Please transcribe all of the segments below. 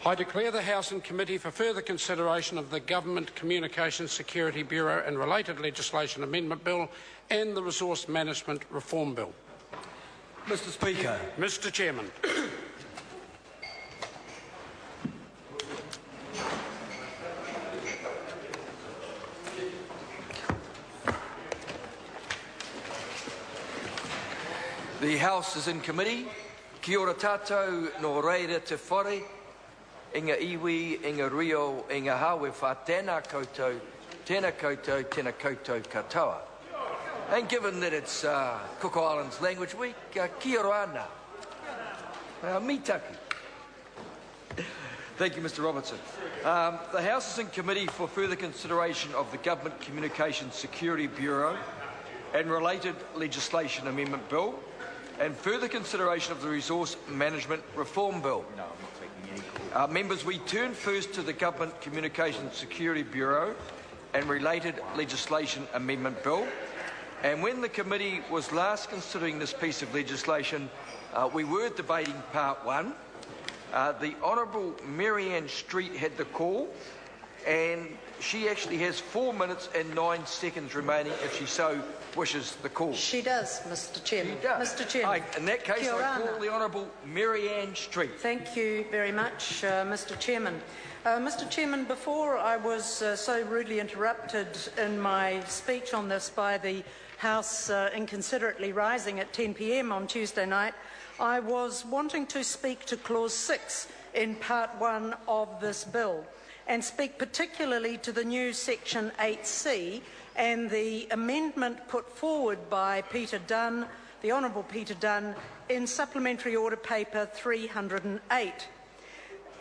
I declare the House in committee for further consideration of the Government Communications Security Bureau and related legislation amendment bill and the Resource Management Reform Bill. Mr. Speaker. Mr. Chairman. The House is in committee. Kia ora tātou, no reira te whare, inga iwi, inga rio, inga hawe wha, tēnā koutou, tēnā koutou katoa. And given that it's Cook Islands Language Week, kia ora ana, mitaki. Thank you, Mr. Robertson. The House is in committee for further consideration of the Government Communications Security Bureau and related legislation amendment bill, and further consideration of the Resource Management Reform Bill. No, I'm not taking any call. Members, we turn first to the Government Communications Security Bureau and related legislation amendment bill. And when the committee was last considering this piece of legislation, we were debating part one. The Honourable Marianne Street had the call, and she actually has 4 minutes and 9 seconds remaining if she so wishes the call. She does, Mr. Chairman. She does. Mr. Chairman. In that case, I call the Honourable Marianne Street. Thank you very much, Mr. Chairman. Mr. Chairman, before I was so rudely interrupted in my speech on this by the House inconsiderately rising at 10 p.m. on Tuesday night, I was wanting to speak to Clause 6 in Part 1 of this bill, and speak particularly to the new Section 8C and the amendment put forward by Peter Dunn, the Honourable Peter Dunn, in Supplementary Order Paper 308.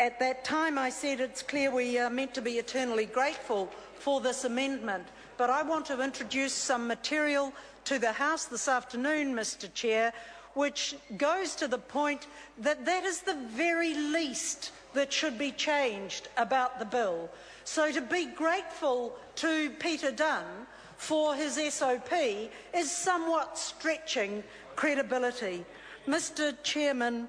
At that time I said it's clear we are meant to be eternally grateful for this amendment, but I want to introduce some material to the House this afternoon, Mr. Chair, which goes to the point that that is the very least that should be changed about the bill. So to be grateful to Peter Dunn for his SOP is somewhat stretching credibility. Mr. Chairman,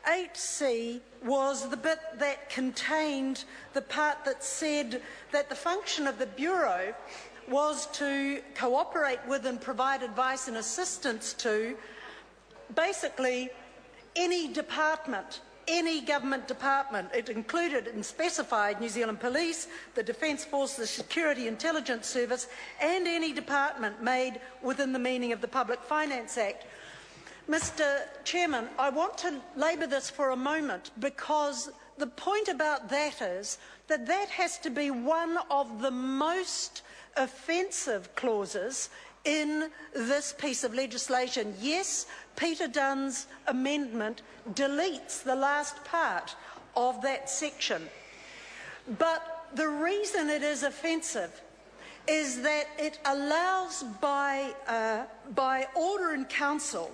8C was the bit that contained the part that said that the function of the Bureau was to cooperate with and provide advice and assistance to basically any department, any government department. It included and specified New Zealand Police, the Defence Force, the Security Intelligence Service, and any department made within the meaning of the Public Finance Act. Mr. Chairman, I want to labour this for a moment, because the point about that is that that has to be one of the most offensive clauses in this piece of legislation. Yes, Peter Dunn's amendment deletes the last part of that section. But the reason it is offensive is that it allows by order in council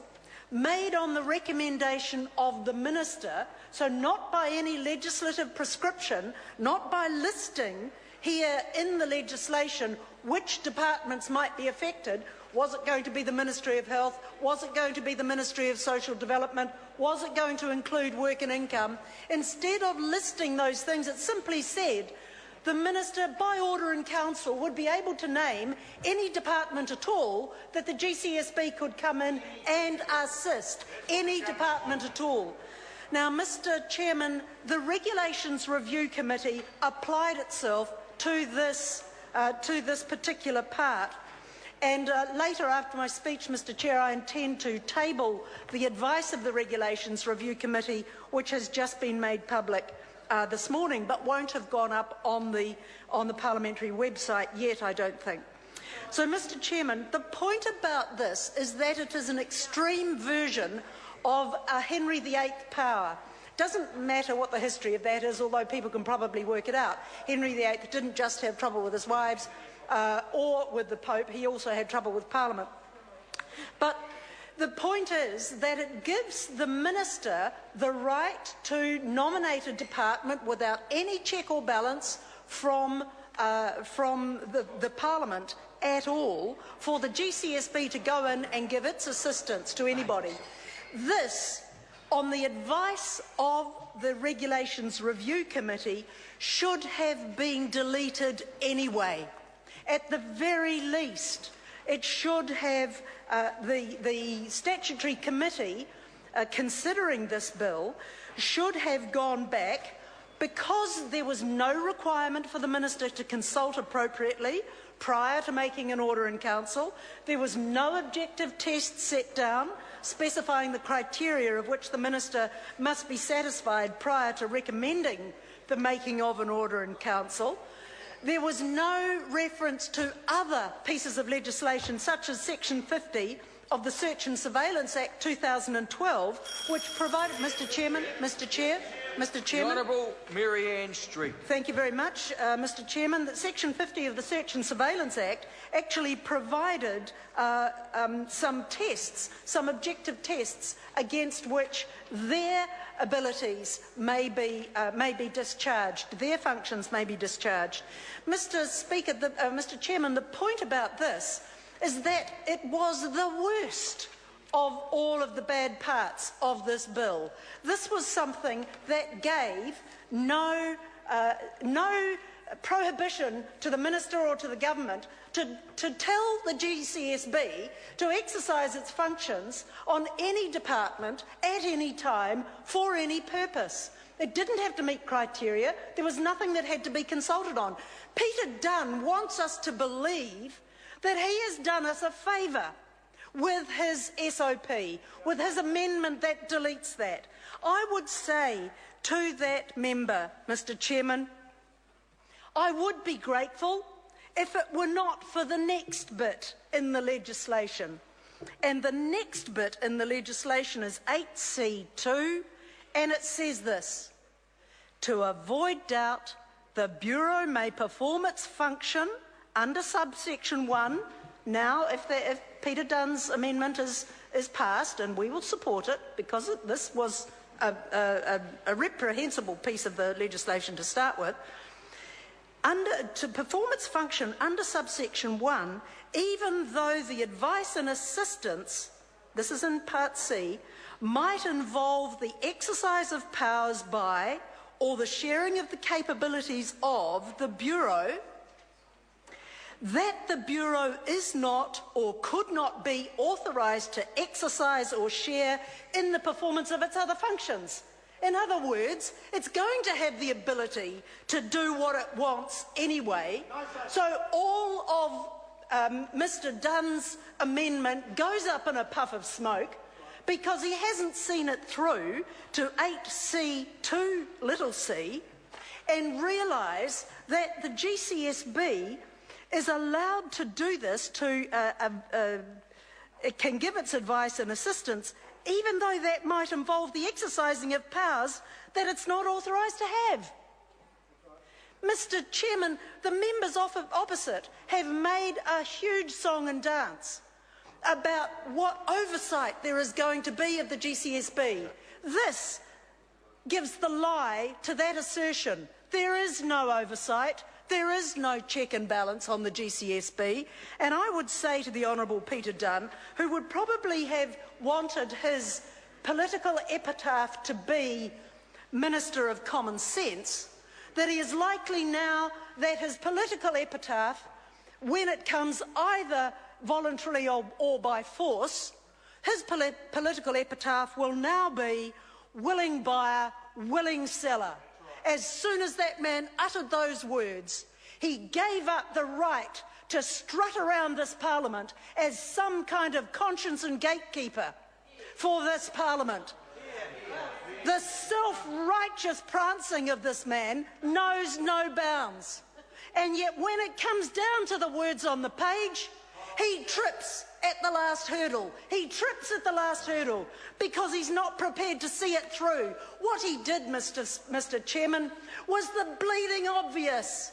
made on the recommendation of the Minister, so not by any legislative prescription, not by listing here in the legislation which departments might be affected. Was it going to be the Ministry of Health? Was it going to be the Ministry of Social Development? Was it going to include work and income? Instead of listing those things, it simply said the Minister, by order in council, would be able to name any department at all that the GCSB could come in and assist, any department at all. Now, Mr. Chairman, the Regulations Review Committee applied itself to this particular part. And later, after my speech, Mr. Chair, I intend to table the advice of the Regulations Review Committee, which has just been made public this morning, but won't have gone up on the parliamentary website yet, I don't think. So, Mr. Chairman, the point about this is that it is an extreme version of a Henry VIII power. Doesn't matter what the history of that is, although people can probably work it out. Henry VIII didn't just have trouble with his wives or with the Pope, he also had trouble with Parliament. But the point is that it gives the Minister the right to nominate a department without any check or balance from the Parliament at all, for the GCSB to go in and give its assistance to anybody. This on the advice of the Regulations Review Committee, should have been deleted anyway. At the very least, it should have the statutory committee considering this bill should have gone back, because there was no requirement for the Minister to consult appropriately prior to making an order in Council. There was no objective test set down specifying the criteria of which the Minister must be satisfied prior to recommending the making of an order in Council. There was no reference to other pieces of legislation, such as Section 50 of the Search and Surveillance Act 2012, which provided, Mr. Chairman, Mr. Chair, Mr. Chairman. The Honourable Mary-Ann Street. Thank you very much, Mr. Chairman. That Section 50 of the Search and Surveillance Act actually provided some tests, some objective tests against which their abilities may be discharged, their functions may be discharged. Mr. Speaker, Mr. Chairman, the point about this is that it was the worst of all of the bad parts of this bill. This was something that gave no prohibition to the Minister or to the Government to tell the GCSB to exercise its functions on any department at any time for any purpose. It didn't have to meet criteria. There was nothing that had to be consulted on. Peter Dunn wants us to believe that he has done us a favour with his SOP, with his amendment that deletes that. I would say to that member, Mr. Chairman, I would be grateful if it were not for the next bit in the legislation. And the next bit in the legislation is 8C2, and it says this: to avoid doubt, the Bureau may perform its function under subsection 1. Now, if Peter Dunn's amendment is passed, and we will support it because this was a reprehensible piece of the legislation to start with, to perform its function under subsection 1, even though the advice and assistance, this is in Part C, might involve the exercise of powers by or the sharing of the capabilities of the Bureau, that the Bureau is not or could not be authorised to exercise or share in the performance of its other functions. In other words, it's going to have the ability to do what it wants anyway. So all of Mr. Dunn's amendment goes up in a puff of smoke because he hasn't seen it through to 8C2 little c and realise that the GCSB is allowed to do this, it can give its advice and assistance, even though that might involve the exercising of powers that it's not authorised to have. Mr. Chairman, the members opposite have made a huge song and dance about what oversight there is going to be of the GCSB. This gives the lie to that assertion. There is no oversight. There is no check and balance on the GCSB, and I would say to the Honourable Peter Dunn, who would probably have wanted his political epitaph to be Minister of Common Sense, that he is likely now that his political epitaph, when it comes either voluntarily or by force, his political epitaph will now be willing buyer, willing seller. As soon as that man uttered those words, he gave up the right to strut around this Parliament as some kind of conscience and gatekeeper for this Parliament. The self-righteous prancing of this man knows no bounds. And yet when it comes down to the words on the page, he trips at the last hurdle. He trips at the last hurdle because he's not prepared to see it through. What he did, Mr. Chairman, was the bleeding obvious.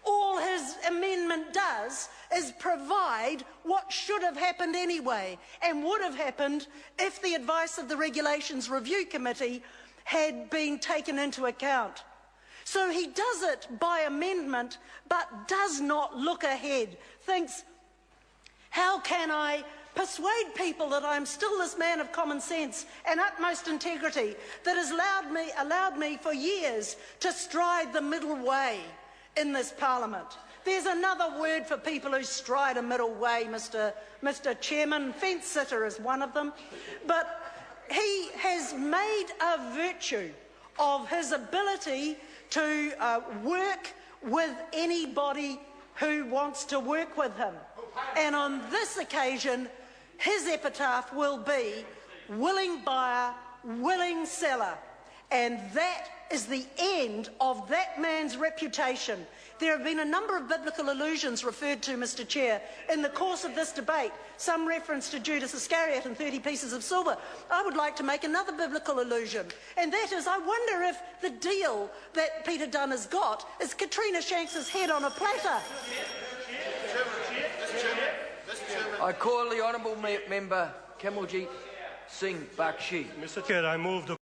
All his amendment does is provide what should have happened anyway and would have happened if the advice of the Regulations Review Committee had been taken into account. So he does it by amendment but does not look ahead, thinks, how can I persuade people that I'm still this man of common sense and utmost integrity that has allowed me for years to stride the middle way in this Parliament. There's another word for people who stride a middle way, Mr. Chairman. Fence sitter is one of them. But he has made a virtue of his ability to work with anybody who wants to work with him. And on this occasion, his epitaph will be willing buyer, willing seller. And that is the end of that man's reputation. There have been a number of biblical allusions referred to, Mr. Chair, in the course of this debate, some reference to Judas Iscariot and 30 pieces of silver. I would like to make another biblical allusion, and that is, I wonder if the deal that Peter Dunn has got is Katrina Shanks's head on a platter. I call the Honourable Member Kamaljeet Singh Bakshi. Mr. Chair, I move the